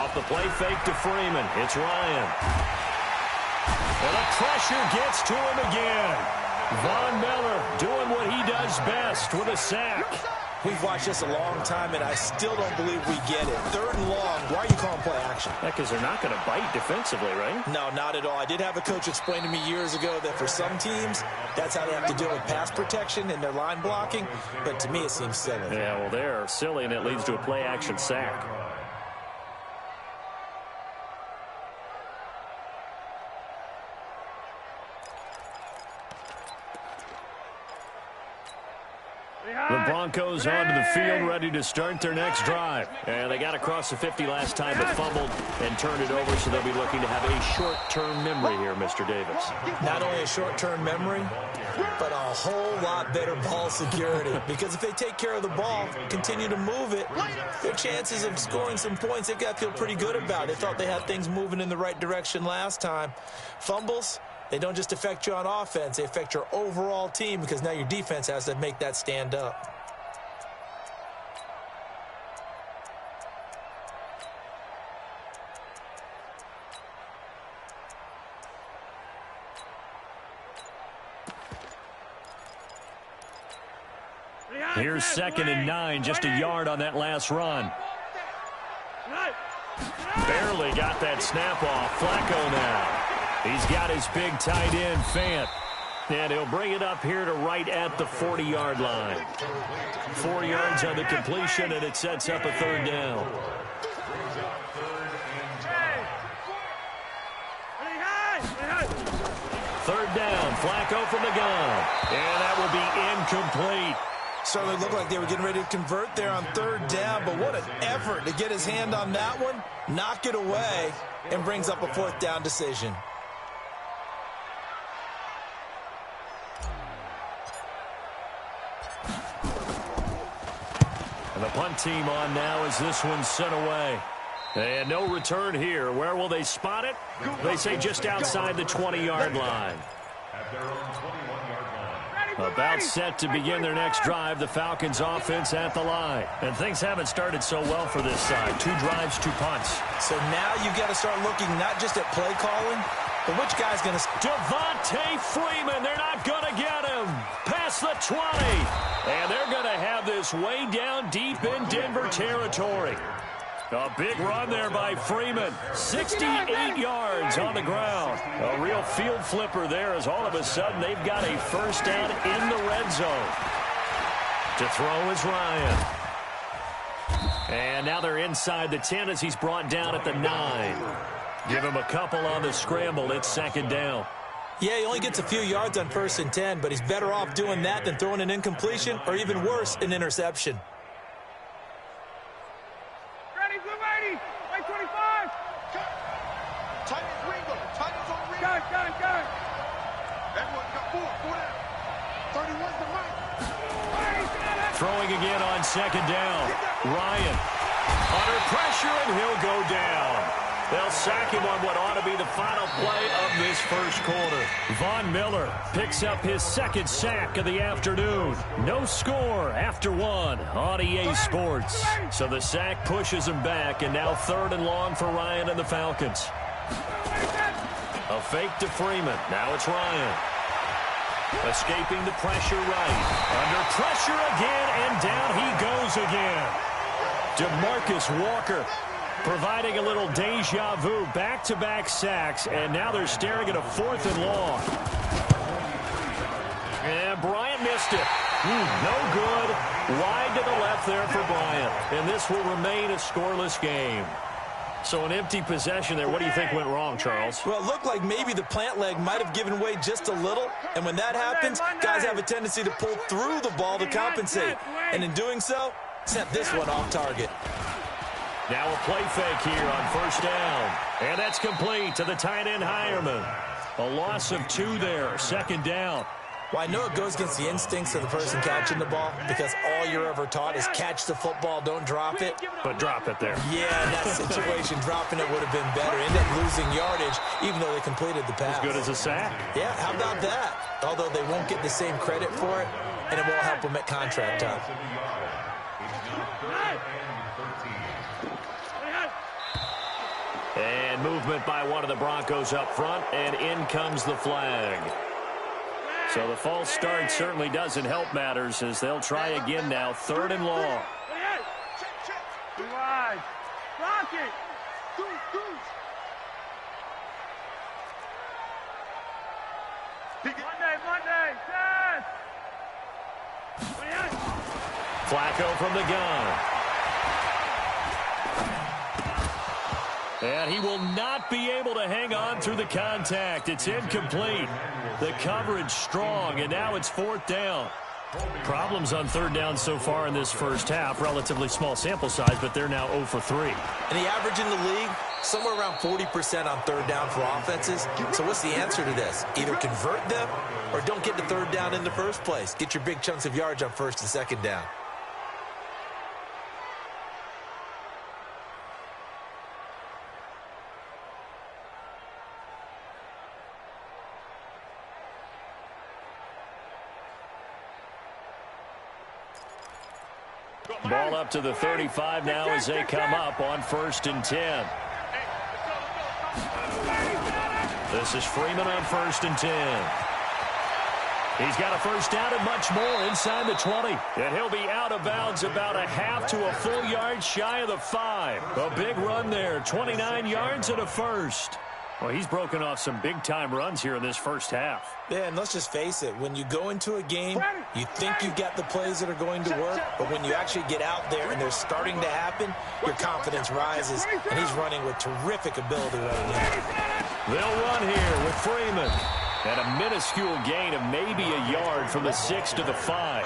off the play fake to Freeman. It's Ryan. And the pressure gets to him again. Von Miller doing what he does best with a sack. We've watched this a long time, and I still don't believe we get it. 3rd and long. Why are you calling play action? Yeah, because they're not going to bite defensively, right? No, not at all. I did have a coach explain to me years ago that for some teams, that's how they have to deal with pass protection and their line blocking. But to me, it seems silly. Yeah, well, they're silly, and it leads to a play action sack. The Broncos onto the field, ready to start their next drive. And they got across the 50 last time, but fumbled and turned it over, so they'll be looking to have a short-term memory here, Mr. Davis. Not only a short-term memory, but a whole lot better ball security. Because if they take care of the ball, continue to move it, their chances of scoring some points, they've got to feel pretty good about. They thought they had things moving in the right direction last time. Fumbles, they don't just affect you on offense, they affect your overall team because now your defense has to make that stand up. Here's 2nd and 9, just a yard on that last run. Barely got that snap off. Flacco now. He's got his big tight end, Fant. And he'll bring it up here to right at the 40-yard line. 4 yards on the completion, and it sets up a 3rd down. Third down, Flacco from the gun. And that will be incomplete. Certainly looked like they were getting ready to convert there on 3rd down, but what an effort to get his hand on that one, knock it away, and brings up a 4th down decision. And the punt team on now as this one's sent away. And no return here. Where will they spot it? They say just outside the 20-yard line. About set to begin their next drive, the Falcons offense at the line. And things haven't started so well for this side. 2 drives, 2 punts. So now you've got to start looking not just at play calling, but which guy's going to... Devontae Freeman, they're not going to get him. Past the 20. And they're going to have this way down deep in Denver territory. A big run there by Freeman. 68 yards on the ground. A real field flipper there as all of a sudden they've got a 1st down in the red zone. To throw is Ryan. And now they're inside the 10 as he's brought down at the 9. Give him a couple on the scramble. It's 2nd down. Yeah, he only gets a few yards on 1st and 10, but he's better off doing that than throwing an incompletion or even worse, an interception. Throwing again on 2nd down. Ryan under pressure, and he'll go down. They'll sack him on what ought to be the final play of this 1st quarter. Von Miller picks up his 2nd sack of the afternoon. No score after 1 on EA Sports. So the sack pushes him back, and now 3rd and long for Ryan and the Falcons. A fake to Freeman. Now it's Ryan. Escaping the pressure right. Under pressure again, and down he goes again. DeMarcus Walker providing a little deja vu. Back-to-back sacks, and now they're staring at a 4th and long. And Bryant missed it. No good. Wide to the left there for Bryant. And this will remain a scoreless game. So an empty possession there. What do you think went wrong, Charles? Well, it looked like maybe the plant leg might have given way just a little. And when that happens, guys have a tendency to pull through the ball to compensate. And in doing so, sent this one off target. Now a play fake here on 1st down. And that's complete to the tight end Hireman. A loss of 2 there. 2nd down. Well, I know it goes against the instincts of the person catching the ball because all you're ever taught is catch the football, don't drop it. But drop it there. Yeah, in that situation, dropping it would have been better. End up losing yardage, even though they completed the pass. As good as a sack. Yeah, how about that? Although they won't get the same credit for it, and it won't help them at contract time. And movement by one of the Broncos up front, and in comes the flag. So the false start certainly doesn't help matters as they'll try again now, 3rd and long. Flacco from the gun. And he will not be able to hang on through the contact. It's incomplete. The coverage strong, and now it's 4th down. Problems on 3rd down so far in this first half. Relatively small sample size, but they're now 0 for 3. And the average in the league, somewhere around 40% on 3rd down for offenses. So what's the answer to this? Either convert them or don't get to 3rd down in the first place. Get your big chunks of yards on 1st and 2nd down. Ball up to the 35 now as they come up on 1st and 10. This is Freeman on 1st and 10. He's got a first down and much more inside the 20. And he'll be out of bounds about a half to a full yard shy of the 5. A big run there, 29 yards and a first. Well, he's broken off some big-time runs here in this first half. Yeah, and let's just face it. When you go into a game, you think you've got the plays that are going to work, but when you actually get out there and they're starting to happen, your confidence rises, and he's running with terrific ability right now. They'll run here with Freeman. And a minuscule gain of maybe a yard from the 6 to the 5.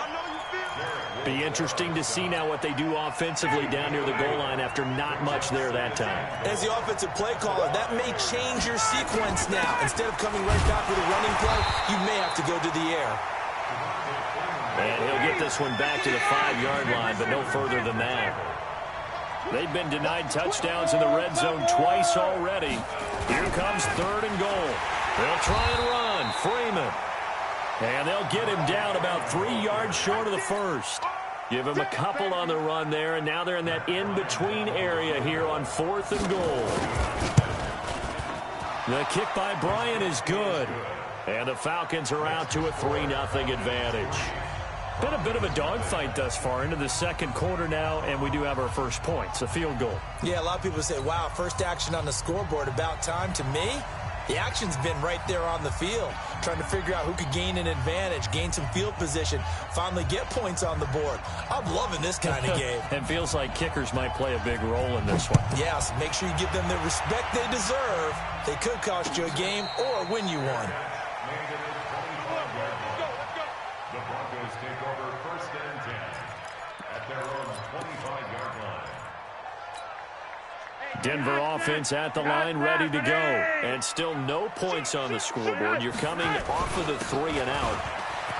Be interesting to see now what they do offensively down near the goal line after not much there that time. As the offensive play caller, that may change your sequence now. Instead of coming right back with a running play, you may have to go to the air. And he'll get this one back to the 5-yard line, but no further than that. They've been denied touchdowns in the red zone twice already. Here comes 3rd and goal. They'll try and run. Freeman. And they'll get him down about 3 yards short of the first. Give him a couple on the run there, and now they're in that in-between area here on 4th and goal. The kick by Bryant is good. And the Falcons are out to a 3-0 advantage. Been a bit of a dogfight thus far into the 2nd quarter now, and we do have our first points, a field goal. Yeah, a lot of people say, wow, first action on the scoreboard, about time. To me, the action's been right there on the field, trying to figure out who could gain an advantage, gain some field position, finally get points on the board. I'm loving this kind of game. It feels like kickers might play a big role in this one. Yes, make sure you give them the respect they deserve. They could cost you a game or win you one. The Broncos take over 1st and 10 at their own 25-yard line. Denver offense at the line, ready to go. And still no points on the scoreboard. You're coming off of the 3 and out.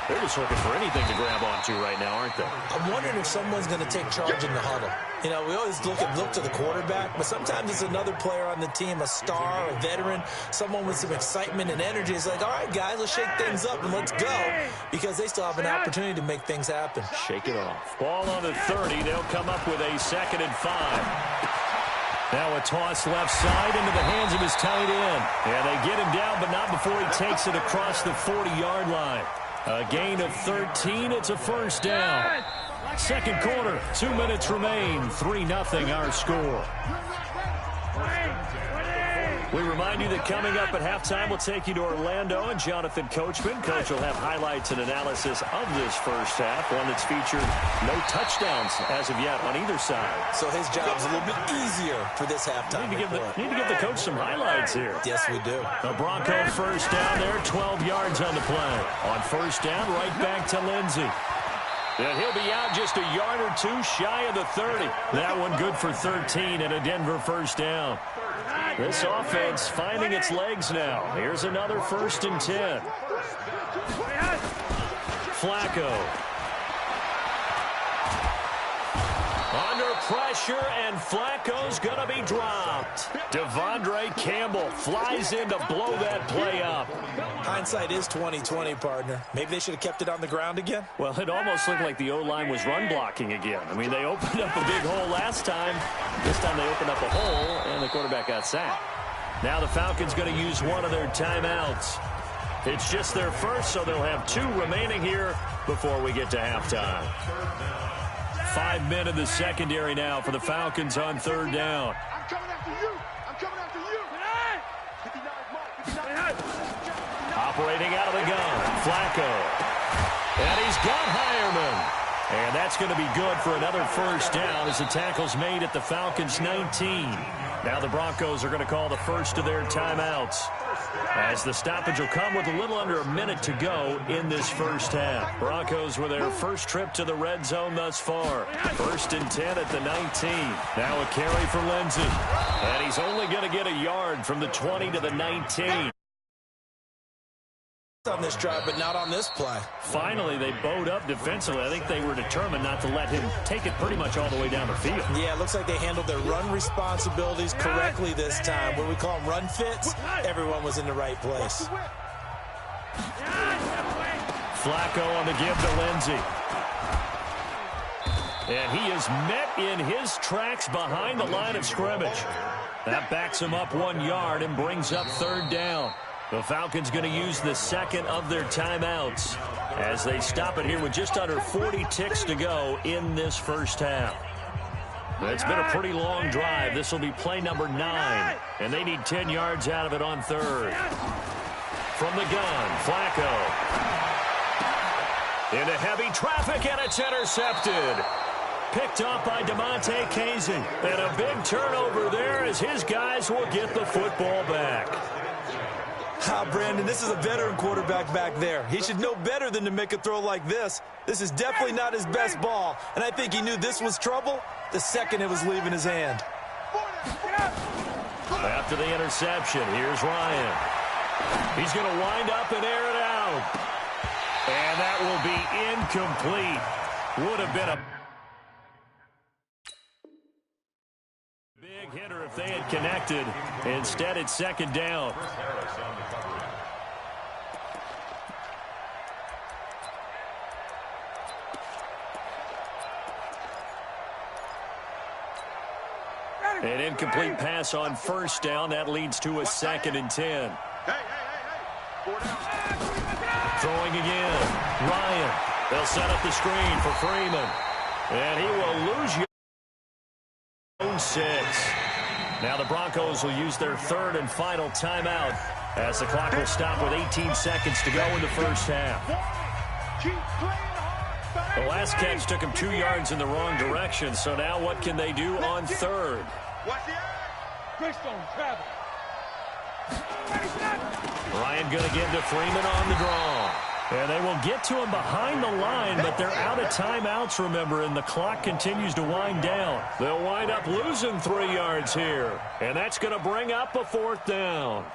They're just looking for anything to grab onto right now, aren't they? I'm wondering if someone's going to take charge in the huddle. You know, we always look to the quarterback, but sometimes it's another player on the team, a star, a veteran, someone with some excitement and energy. It's like, all right, guys, let's shake things up and let's go, because they still have an opportunity to make things happen. Shake it off. Ball on the 30. They'll come up with a 2nd and 5. Now a toss left side into the hands of his tight end. And they get him down, but not before he takes it across the 40-yard line. A gain of 13. It's a first down. 2nd quarter, 2 minutes remain. 3-0 our score. We remind you that coming up at halftime, we'll take you to Orlando and Jonathan Coachman. Coach will have highlights and analysis of this first half, one that's featured no touchdowns as of yet on either side. So his job's a little bit easier for this halftime. Need to give the coach some highlights here. Yes, we do. The Bronco first down there, 12 yards on the play. On first down, right back to Lindsey. And he'll be out just a yard or two shy of the 30. That one good for 13 and a Denver first down. This offense finding its legs now. Here's another 1st and 10. Flacco. Under pressure, and Flacco's going to be dropped. Devondre Campbell flies in to blow that play up. High Hindsight is 20/20, partner. Maybe they should have kept it on the ground again. Well, it almost looked like the O-line was run blocking again. I mean, they opened up a big hole last time. This time they opened up a hole, and the quarterback got sacked. Now the Falcons going to use one of their timeouts. It's just their first, so they'll have 2 remaining here before we get to halftime. 5 men in the secondary now for the Falcons on 3rd down. I'm coming after you. I'm coming after you. 59 mark. 59. Operating out of the gun, Flacco. And he's got Hireman. And that's going to be good for another first down as the tackle's made at the Falcons' 19. Now the Broncos are going to call the first of their timeouts, as the stoppage will come with a little under a minute to go in this first half. Broncos with their first trip to the red zone thus far. 1st and 10 at the 19. Now a carry for Lindsey. And he's only going to get a yard from the 20 to the 19. On this drive, but not on this play. Finally, they bowed up defensively. I think they were determined not to let him take it pretty much all the way down the field. Yeah, it looks like they handled their run responsibilities correctly this time. What we call them run fits, everyone was in the right place. Flacco on the give to Lindsey. And he is met in his tracks behind the line of scrimmage. That backs him up 1 yard and brings up 3rd down. The Falcons going to use the second of their timeouts as they stop it here with just under 40 ticks to go in this first half. It's been a pretty long drive. This will be play number 9, and they need 10 yards out of it on 3rd. From the gun, Flacco. Into heavy traffic, and it's intercepted. Picked off by DeMonte Casey. And a big turnover there as his guys will get the football back. Brandon, this is a veteran quarterback back there. He should know better than to make a throw like this. This is definitely not his best ball, and I think he knew this was trouble the second it was leaving his hand. After the interception, here's Ryan. He's going to wind up and air it out. And that will be incomplete. Would have been a big hitter if they had connected. Instead, it's 2nd down. An incomplete pass on 1st down. That leads to a 2nd and 10. Throwing again. Ryan. They'll set up the screen for Freeman. And he will lose you. 6. Now the Broncos will use their 3rd and final timeout as the clock will stop with 18 seconds to go in the first half. The last catch took him 2 yards in the wrong direction, so now what can they do on 3rd? Ryan going to give to Freeman on the draw. And they will get to him behind the line, but they're out of timeouts, remember, and the clock continues to wind down. They'll wind up losing 3 yards here, and that's going to bring up a 4th down.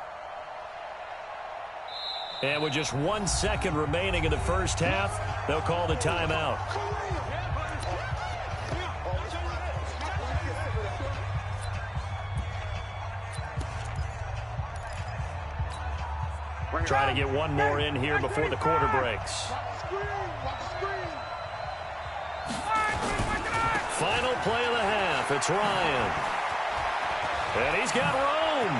And with just 1 second remaining in the first half, they'll call the timeout. Trying to get one more in here before the quarter breaks. Final play of the half. It's Ryan. And he's got room.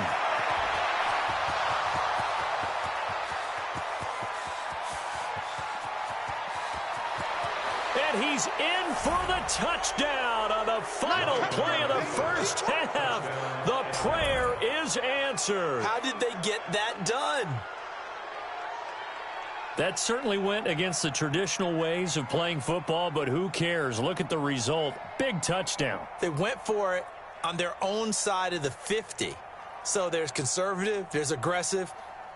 And he's in for the touchdown on the final play of the first half. The prayer is answered. How did they get that done? That certainly went against the traditional ways of playing football, but who cares? Look at the result. Big touchdown. They went for it on their own side of the 50. So there's conservative, there's aggressive,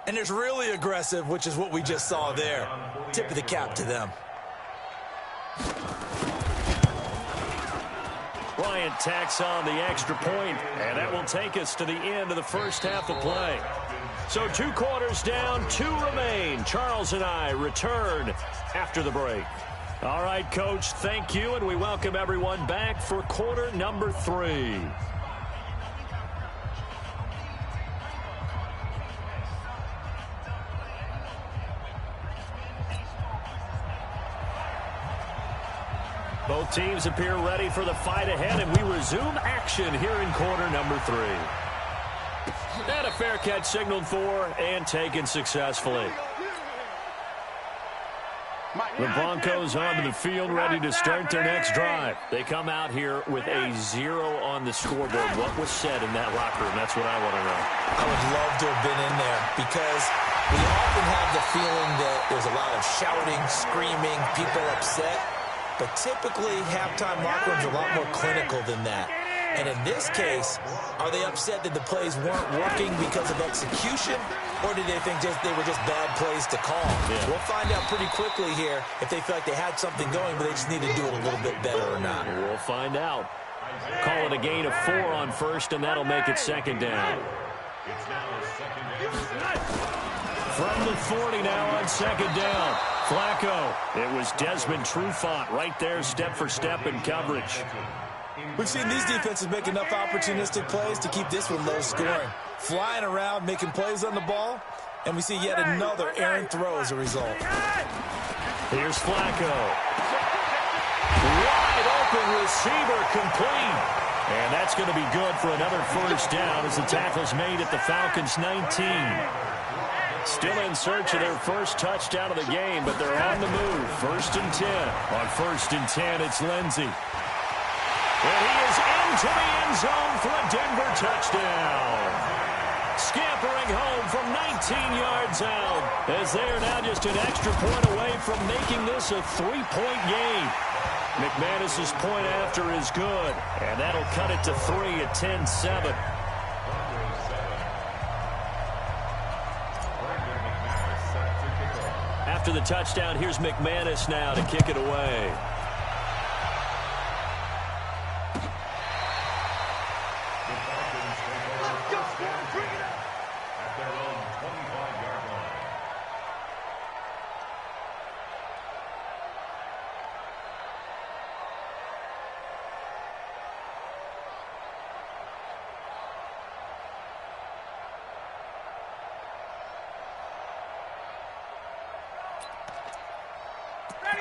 and there's really aggressive, which is what we just saw there. Tip of the cap to them. Bryant tacks on the extra point, and that will take us to the end of the first half of play. So 2 quarters down, 2 remain. Charles and I return after the break. All right, Coach, thank you, and we welcome everyone back for quarter number 3. Both teams appear ready for the fight ahead, and we resume action here in quarter number 3. And a fair catch signaled for and taken successfully. The Broncos onto the field, ready to start their next drive. They come out here with a 0 on the scoreboard. What was said in that locker room? That's what I want to know. I would love to have been in there because we often have the feeling that there's a lot of shouting, screaming, people upset. But typically, halftime locker rooms are a lot more clinical than that. And in this case, are they upset that the plays weren't working because of execution, or did they think they were just bad plays to call? Yeah. We'll find out pretty quickly here if they feel like they had something going, but they just need to do it a little bit better or not. We'll find out. Call it a gain of 4 on first, and that'll make it second down. It's now second down. From the 40 now on second down. Flacco. It was Desmond Trufant right there, step for step in coverage. We've seen these defenses make enough opportunistic plays to keep this one low scoring. Flying around, making plays on the ball, and we see yet another errant throw as a result. Here's Flacco. Wide open receiver complete. And that's going to be good for another first down as the tackle's made at the Falcons' 19. Still in search of their first touchdown of the game, but they're on the move. 1st and 10. On 1st and 10, it's Lindsey. And he is into the end zone for a Denver touchdown. Scampering home from 19 yards out, as they are now just an extra point away from making this a 3-point game. McManus's point after is good, and that'll cut it to 3 at 10-7. After the touchdown, here's McManus now to kick it away.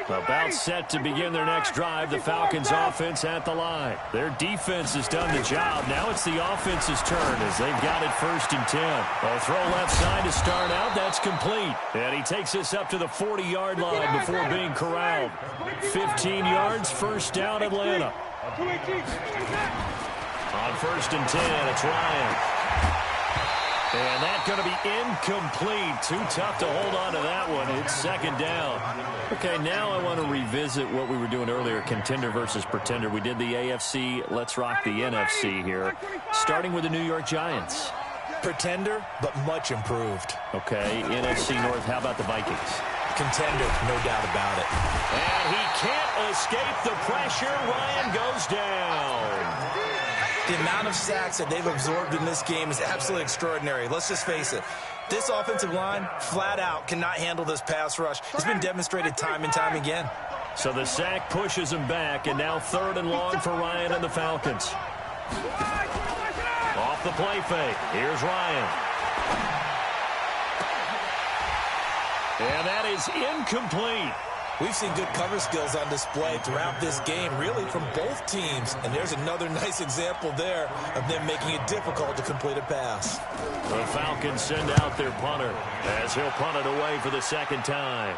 About set to begin their next drive. The Falcons offense at the line. Their defense has done the job. Now it's the offense's turn as they've got it 1st and 10. A throw left side to start out. That's complete. And he takes this up to the 40-yard line before being corralled. 15 yards, first down Atlanta. On 1st and 10, it's Ryan. And that's going to be incomplete. Too tough to hold on to that one. It's second down. Okay, now I want to revisit what we were doing earlier, contender versus pretender. We did the AFC. Let's rock the NFC here, starting with the New York Giants. Pretender, but much improved. Okay, NFC North, how about the Vikings? Contender, no doubt about it. And he can't escape the pressure. Ryan goes down. The amount of sacks that they've absorbed in this game is absolutely extraordinary. Let's just face it. This offensive line, flat out, cannot handle this pass rush. It's been demonstrated time and time again. So the sack pushes him back, and now 3rd and long for Ryan and the Falcons. Off the play fake. Here's Ryan. And that is incomplete. We've seen good cover skills on display throughout this game, really from both teams. And there's another nice example there of them making it difficult to complete a pass. The Falcons send out their punter as he'll punt it away for the second time.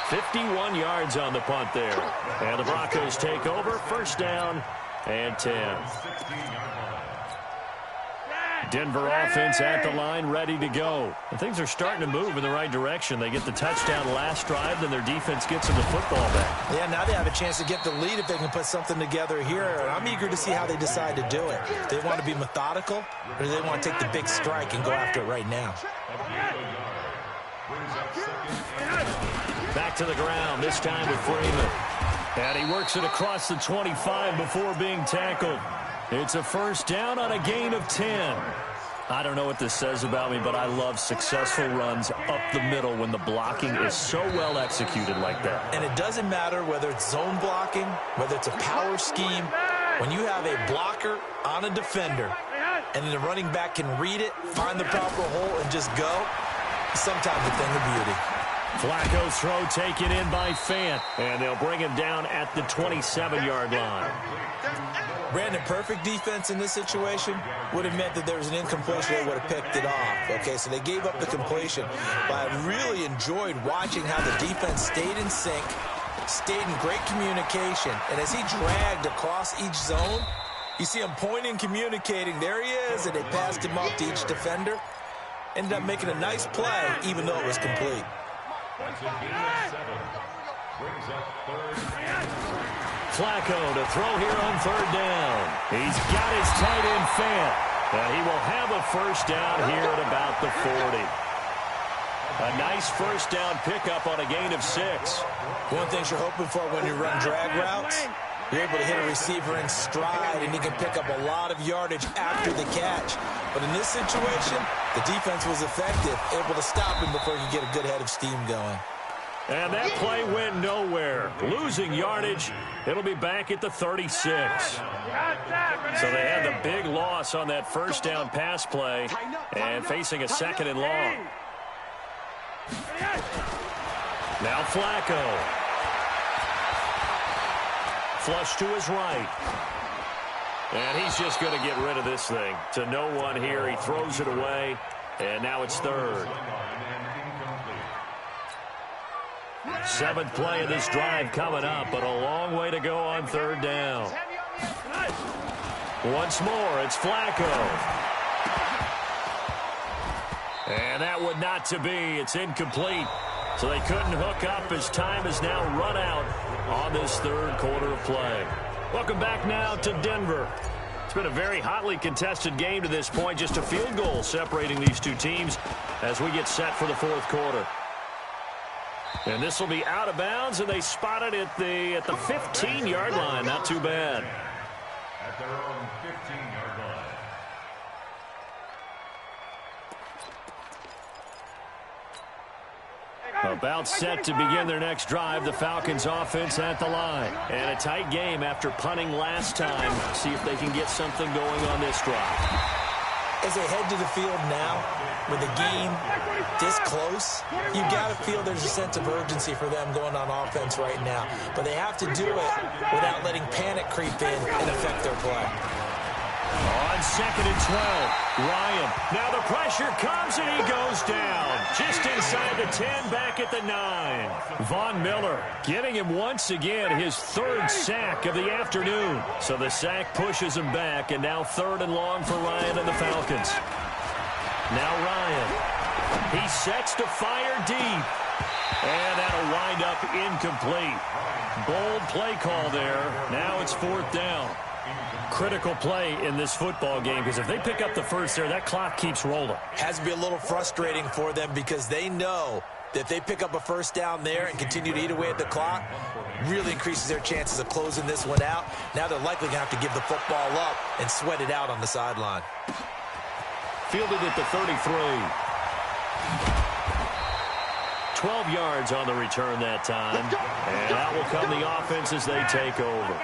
51 yards on the punt there. And the Broncos take over, first down and 10. Denver offense at the line, ready to go. And things are starting to move in the right direction. They get the touchdown last drive, then their defense gets them the football back. Yeah, now they have a chance to get the lead if they can put something together here. And I'm eager to see how they decide to do it. Do they want to be methodical, or do they want to take the big strike and go after it right now? Back to the ground, this time with Freeman. And he works it across the 25 before being tackled. It's a first down on a gain of 10. I don't know what this says about me, but I love successful runs up the middle when the blocking is so well executed like that. And it doesn't matter whether it's zone blocking, whether it's a power scheme. When you have a blocker on a defender, and then the running back can read it, find the proper hole, and just go, sometimes a thing of beauty. Flacco's throw taken in by Fant, and they'll bring him down at the 27-yard line. Brandon, perfect defense in this situation would have meant that there was an incompletion. They would have picked it off. Okay, so they gave up the completion. But I really enjoyed watching how the defense stayed in sync, stayed in great communication. And as he dragged across each zone, you see him pointing, communicating. There he is, and they passed him up to each defender. Ended up making a nice play, even though it was complete. Flacco to throw here on third down. He's got his tight end Fant. And he will have a first down here at about the 40. A nice first down pickup on a gain of 6. One thing you're hoping for when you run drag routes, you're able to hit a receiver in stride, and he can pick up a lot of yardage after the catch. But in this situation, the defense was effective, able to stop him before he could get a good head of steam going. And that play went nowhere. Losing yardage. It'll be back at the 36. So they had the big loss on that first down pass play and facing a second and long. Now Flacco. Flush to his right. And he's just going to get rid of this thing. To no one here. He throws it away. And now it's third. 7th play of this drive coming up, but a long way to go on third down. Once more, it's Flacco. And that would not to be. It's incomplete. So they couldn't hook up as time is now run out on this third quarter of play. Welcome back now to Denver. It's been a very hotly contested game to this point. Just a field goal separating these two teams as we get set for the fourth quarter. And this will be out of bounds, and they spot it at the 15-yard line. Not too bad. At their own 15-yard line. About set to begin their next drive. The Falcons offense at the line. And a tight game after punting last time. See if they can get something going on this drive. As they head to the field now, with the game this close, you got to feel there's a sense of urgency for them going on offense right now. But they have to do it without letting panic creep in and affect their play. On 2nd and 12, Ryan. Now the pressure comes and he goes down. Just inside the 10, back at the 9. Von Miller getting him once again his 3rd sack of the afternoon. So the sack pushes him back, and now 3rd and long for Ryan and the Falcons. Now Ryan. He sets to fire deep. And that'll wind up incomplete. Bold play call there. Now it's 4th down. Critical play in this football game, because if they pick up the first there, that clock keeps rolling. Has to be a little frustrating for them because they know that if they pick up a first down there and continue to eat away at the clock, really increases their chances of closing this one out. Now they're likely going to have to give the football up and sweat it out on the sideline. Fielded at the 33. 12 yards on the return that time. And out will come the offense as they take over.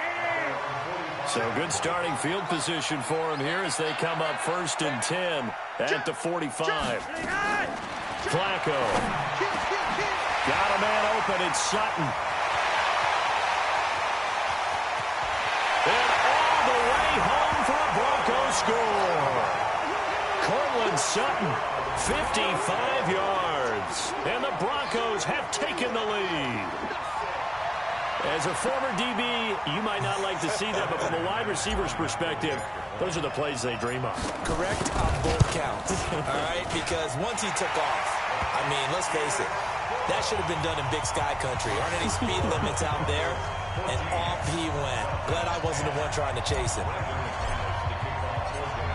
So good starting field position for him here as they come up 1st and 10 at the 45. Flacco. Got a man open. It's Sutton. And all the way home for a Broncos score. Cortland Sutton, 55 yards. And the Broncos have taken the lead. As a former DB, you might not like to see that, but from a wide receiver's perspective, those are the plays they dream of. Correct on both counts, all right? Because once he took off, I mean, let's face it, that should have been done in Big Sky Country. Aren't any speed limits out there? And off he went. Glad I wasn't the one trying to chase him.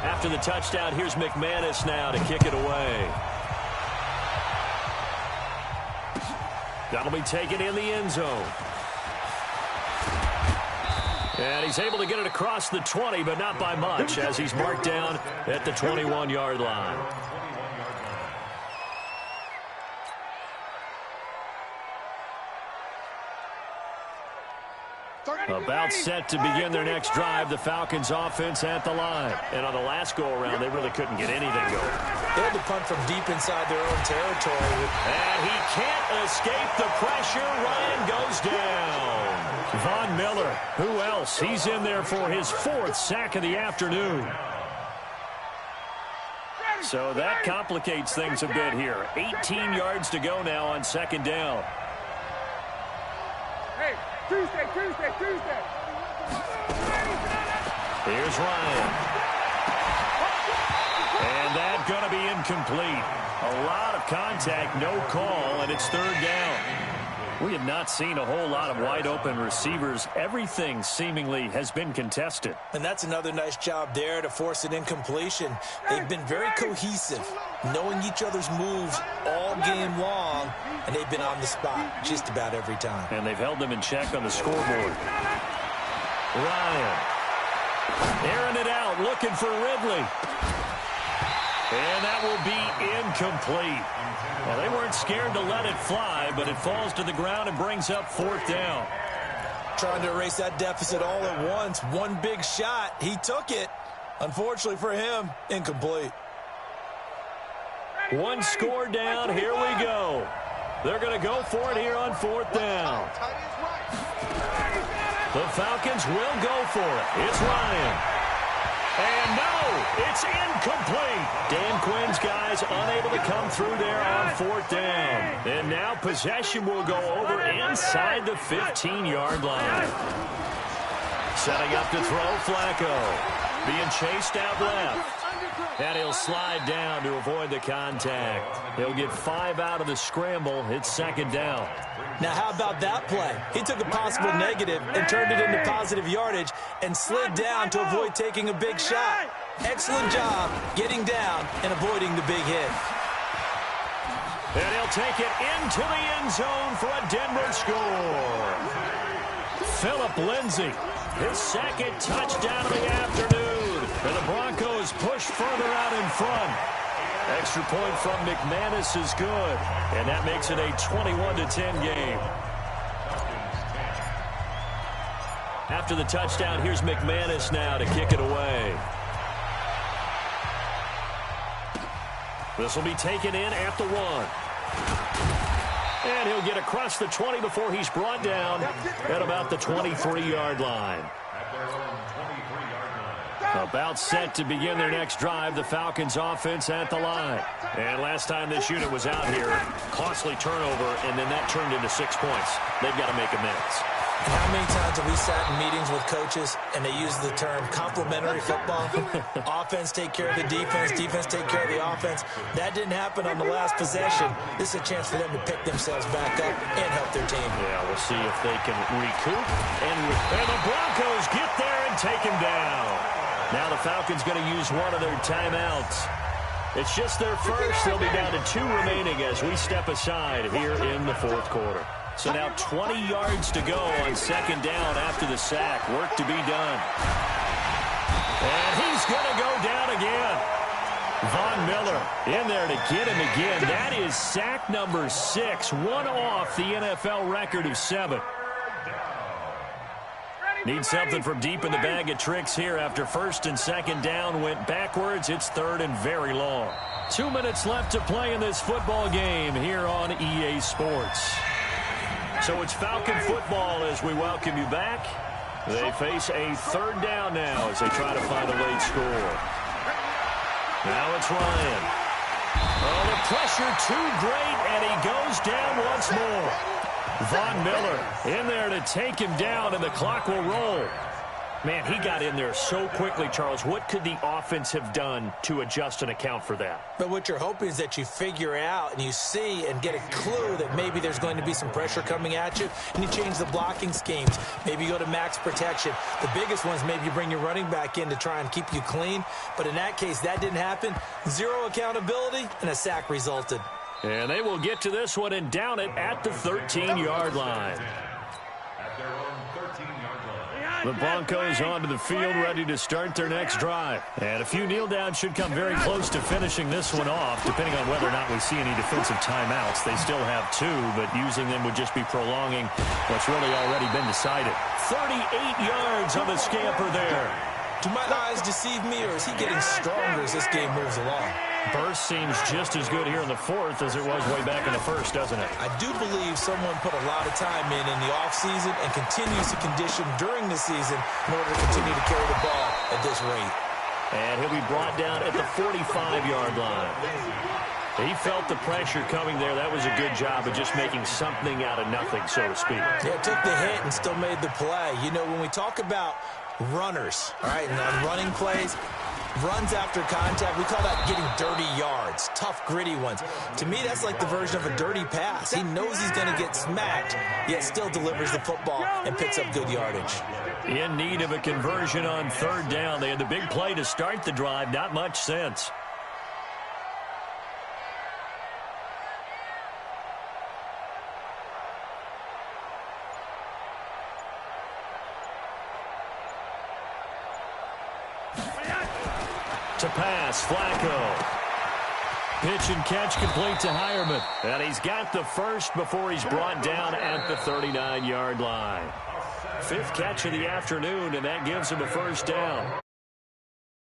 After the touchdown, here's McManus now to kick it away. That'll be taken in the end zone. And he's able to get it across the 20, but not by much, as he's marked down at the 21-yard line. About set to begin their next drive, the Falcons offense at the line. And on the last go-around, they really couldn't get anything going. They had to punt from deep inside their own territory. And he can't escape the pressure. Ryan goes down. Von Miller, who else? He's in there for his 4th sack of the afternoon. So that complicates things a bit here. 18 yards to go now on 2nd down. Hey, Tuesday. Here's Ryan. And that's going to be incomplete. A lot of contact, no call, and it's 3rd down. We have not seen a whole lot of wide-open receivers. Everything seemingly has been contested. And that's another nice job there to force an incompletion. They've been very cohesive, knowing each other's moves all game long, and they've been on the spot just about every time. And they've held them in check on the scoreboard. Ryan. Airing it out, looking for Ridley. And that will be incomplete. Well, they weren't scared to let it fly, but it falls to the ground and brings up 4th down. Trying to erase that deficit all at once. One big shot. He took it. Unfortunately for him, incomplete. One score down. Here we go. They're going to go for it here on 4th down. The Falcons will go for it. It's Ryan. And no, it's incomplete. Dan Quinn's guys unable to come through there on 4th down. And now possession will go over inside the 15-yard line. Setting up to throw, Flacco. Being chased out left. And he'll slide down to avoid the contact. He'll get 5 out of the scramble. It's 2nd down. Now, how about that play? He took a possible negative and turned it into positive yardage and slid down to avoid taking a big shot. Excellent job getting down and avoiding the big hit. And he'll take it into the end zone for a Denver score. Phillip Lindsay, his 2nd touchdown of the afternoon. And the Broncos push further out in front. Extra point from McManus is good, and that makes it a 21-10 game. After the touchdown, here's McManus now to kick it away. This will be taken in at the 1. And he'll get across the 20 before he's brought down at about the 23-yard line. About set to begin their next drive, the Falcons offense at the line. And last time this unit was out here, costly turnover, and then that turned into 6 points. They've got to make amends. How many times have we sat in meetings with coaches and they use the term complementary football? Offense take care of the defense, defense take care of the offense. That didn't happen on the last possession. This is a chance for them to pick themselves back up and help their team. Yeah, we'll see if they can recoup. And the Broncos get there and take him down. Now the Falcons going to use one of their timeouts. It's just their first. They'll be down to 2 remaining as we step aside here in the 4th quarter. So now 20 yards to go on 2nd down after the sack. Work to be done. And he's going to go down again. Von Miller in there to get him again. That is sack number 6, one off the NFL record of 7. Need something from deep in the bag of tricks here after 1st and 2nd down went backwards. It's 3rd and very long. 2 minutes left to play in this football game here on EA Sports. So it's Falcon football as we welcome you back. They face a 3rd down now as they try to find a late score. Now it's Ryan. Oh, the pressure too great, and he goes down once more. Von Miller in there to take him down, and the clock will roll. Man, he got in there so quickly, Charles. What could the offense have done to adjust and account for that? But what you're hoping is that you figure out and you see and get a clue that maybe there's going to be some pressure coming at you, and you change the blocking schemes. Maybe you go to max protection. The biggest ones, maybe you bring your running back in to try and keep you clean. But in that case, that didn't happen. 0 accountability, and a sack resulted. And they will get to this one and down it at the 13-yard line. At their own 13-yard line. The Broncos onto the field, ready to start their next drive. And a few kneel downs should come very close to finishing this one off, depending on whether or not we see any defensive timeouts. They still have 2, but using them would just be prolonging what's really already been decided. 38 yards on the scamper there. Do my eyes deceive me, or is he getting stronger as this game moves along? Burst seems just as good here in the 4th as it was way back in the 1st, doesn't it? I do believe someone put a lot of time in the offseason and continues to condition during the season in order to continue to carry the ball at this rate. And he'll be brought down at the 45-yard line. He felt the pressure coming there. That was a good job of just making something out of nothing, so to speak. Yeah, took the hit and still made the play. You know, when we talk about runners, all right, and on running plays, runs after contact, we call that getting dirty yards, tough, gritty ones. To me, that's like the version of a dirty pass. He knows he's going to get smacked, yet still delivers the football and picks up good yardage. In need of a conversion on 3rd down. They had the big play to start the drive. Not much sense. To pass, Flacco. Pitch and catch complete to Hireman. And he's got the first before he's brought down at the 39-yard line. 5th catch of the afternoon, and that gives him a 1st down.